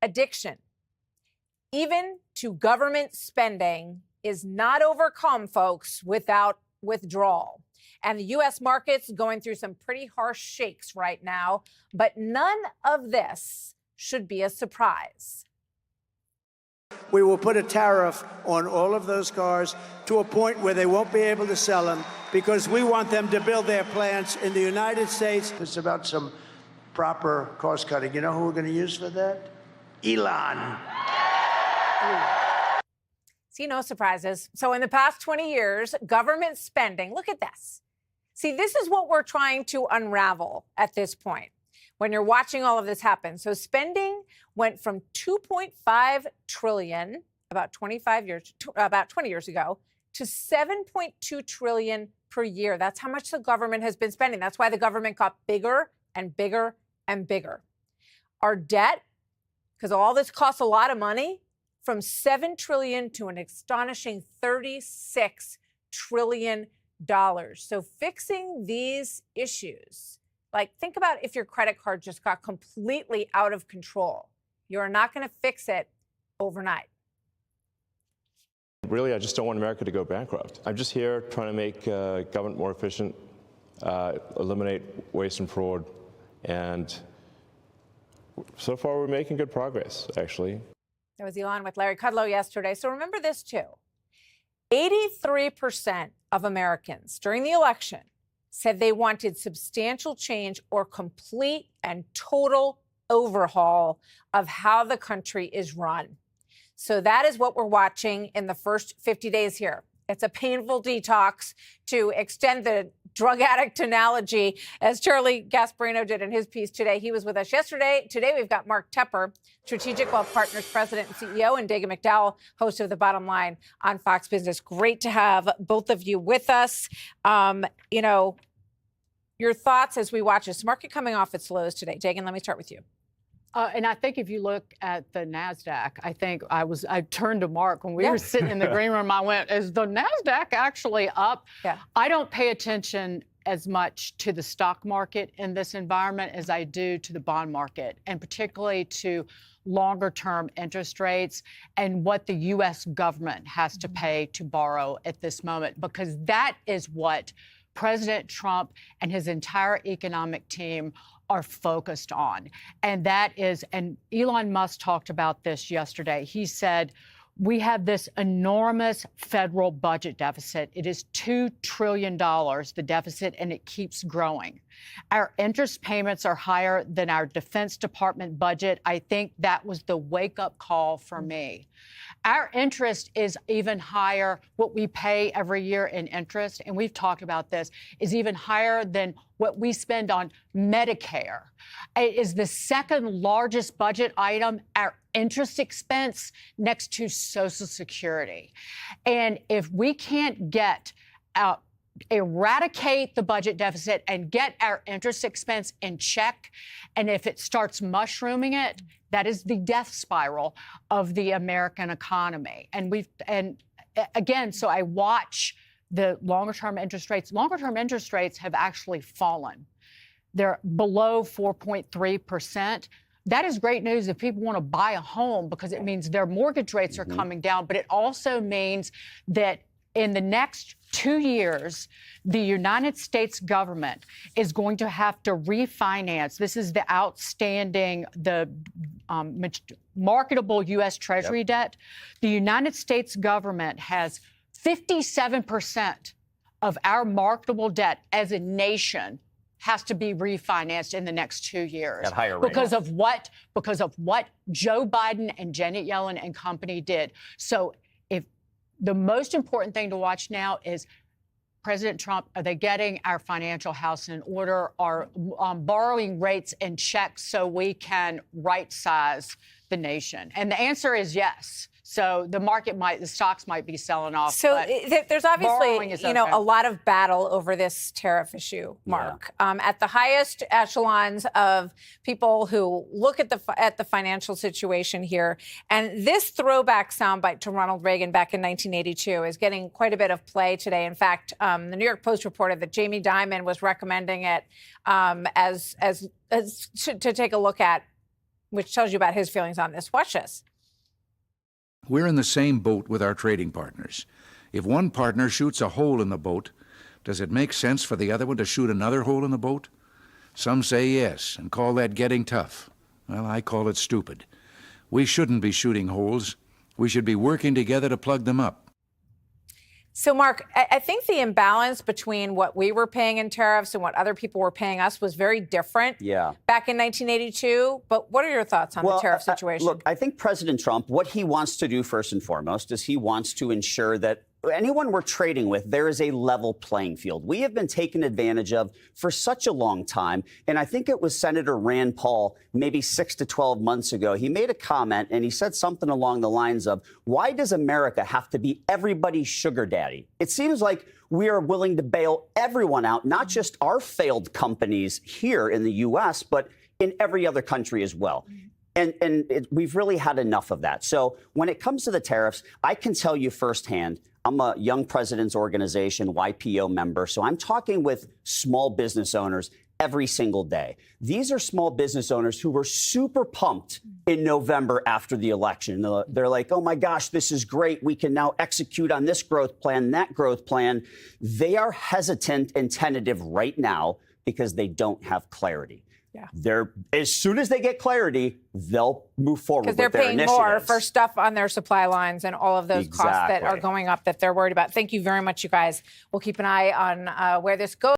addiction, even to government spending, is not overcome, folks, without withdrawal. And the U.S. market's going through some pretty harsh shakes right now, but none of this should be a surprise. We will put a tariff on all of those cars to a point where they won't be able to sell them because we want them to build their plants in the United States. It's about some proper cost cutting. You know who we're going to use for that? Elon. See, no surprises. So in the past 20 years, government spending, look at this. See, this is what we're trying to unravel at this point when you're watching all of this happen. So spending went from 2.5 trillion about 20 years ago to 7.2 trillion per year. That's how much the government has been spending. That's why the government got bigger and bigger and bigger. Our debt, because all this costs a lot of money, from 7 trillion to an astonishing 36 trillion dollars. So fixing these issues, like think about if your credit card just got completely out of control. You're not going to fix it overnight. Really, I just don't want America to go bankrupt. I'm just here trying to make government more efficient, eliminate waste and fraud, and so far we're making good progress, actually. That was Elon with Larry Kudlow yesterday. So remember this, too. 83% of Americans during the election said they wanted substantial change or complete and total overhaul of how the country is run. So that is what we're watching in the first 50 days here. It's a painful detox, to extend the drug addict analogy, as Charlie Gasparino did in his piece today. He was with us yesterday. Today, we've got Mark Tepper, Strategic Wealth Partners President and CEO, and Dagen McDowell, host of The Bottom Line on Fox Business. Great to have both of you with us. Your thoughts as we watch this market coming off its lows today. Dagen, let me start with you. And I think if you look at the NASDAQ, I turned to Mark when we were sitting in the green room. I went, is the NASDAQ actually up? Yeah. I don't pay attention as much to the stock market in this environment as I do to the bond market, and particularly to longer term interest rates and what the U.S. government has to pay to borrow at this moment, because that is what President Trump and his entire economic team are focused on. And that is, and Elon Musk talked about this yesterday. He said, we have this enormous federal budget deficit. It is $2 trillion, the deficit, and it keeps growing. Our interest payments are higher than our Defense Department budget. I think that was the wake-up call for me. Our interest is even higher. What we pay every year in interest, and we've talked about this, is even higher than what we spend on Medicare. It is the second largest budget item, our interest expense, next to Social Security. And if we can't eradicate the budget deficit and get our interest expense in check, and if it starts mushrooming it, that is the death spiral of the American economy. And again, so I watch the longer-term interest rates. Longer-term interest rates have actually fallen. They're below 4.3%. That is great news if people want to buy a home, because it means their mortgage rates are coming down. But it also means that in the next 2 years, the United States government is going to have to refinance. This is the outstanding, marketable U.S. Treasury debt. The United States government has 57% of our marketable debt as a nation has to be refinanced in the next 2 years. At higher rates. Because of what Joe Biden and Janet Yellen and company did. So if the most important thing to watch now is President Trump, are they getting our financial house in order? Are borrowing rates in check so we can right size the nation? And the answer is yes. So the stocks might be selling off. So there's obviously, a lot of battle over this tariff issue, Mark. Yeah. At the highest echelons of people who look at the financial situation here, and this throwback soundbite to Ronald Reagan back in 1982 is getting quite a bit of play today. In fact, the New York Post reported that Jamie Dimon was recommending it to take a look at which tells you about his feelings on this. Watch this. We're in the same boat with our trading partners. If one partner shoots a hole in the boat, does it make sense for the other one to shoot another hole in the boat? Some say yes and call that getting tough. Well, I call it stupid. We shouldn't be shooting holes. We should be working together to plug them up. So, Mark, I think the imbalance between what we were paying in tariffs and what other people were paying us was very different back in 1982. But what are your thoughts on the tariff situation? Look, I think President Trump, what he wants to do first and foremost is he wants to ensure that anyone we're trading with, there is a level playing field. We have been taken advantage of for such a long time. And I think it was Senator Rand Paul, maybe 6 to 12 months ago. He made a comment and he said something along the lines of, why does America have to be everybody's sugar daddy? It seems like we are willing to bail everyone out, not just our failed companies here in the U.S., but in every other country as well. And we've really had enough of that. So when it comes to the tariffs, I can tell you firsthand, I'm a Young Presidents Organization YPO member, so I'm talking with small business owners every single day. These are small business owners who were super pumped in November after the election. They're like, oh my gosh, this is great. We can now execute on this growth plan, that growth plan. They are hesitant and tentative right now because they don't have clarity. They're, as soon as they get clarity, they'll move forward with their initiatives. Because they're paying more for stuff on their supply lines and all of those costs that are going up that they're worried about. Thank you very much, you guys. We'll keep an eye on where this goes.